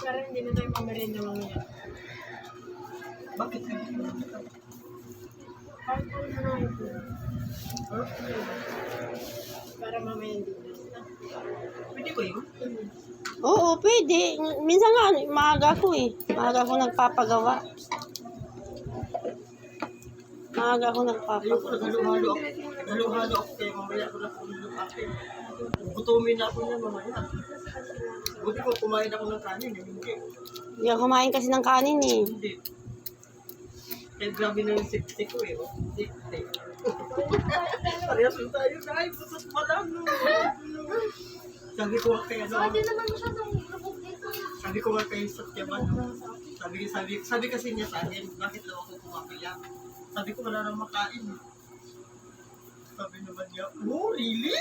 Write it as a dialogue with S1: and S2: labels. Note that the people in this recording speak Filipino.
S1: Pero hindi na tayo pamerienda mamaya.
S2: Bakit hindi mo?
S1: Kahit ano na lang ito. Para mamaya hindi na.
S2: Pwede ba yun?
S3: Oo, pwede. Minsan nga, maaga ko eh. Maaga ko nagpapagawa. Maaga ko
S2: Ayoko,
S3: nagpapagawa.
S2: naghalo-halo ako. Naghalo-halo ako kaya mamaya ko na kumulong akin. Gutumin na ako niya mamaya. Buti ko kumain ako ng kanin, hindi.
S3: Hindi ako kumain kasi ng kanin eh.
S2: Hindi. Kaya grabe na yung sipsik ko eh. Oh. Sipsik. Parehas yung tayo na ay, putos pa lang. Sabi ko nga kaya ano.
S1: Hindi naman masyadong lubog dito.
S2: Sabi ko nga kay Satyaman. Sabi kasi niya sa akin, bakit daw ako kumapaya? Sabi ko wala nang makain. Sabi naman niya, oh really?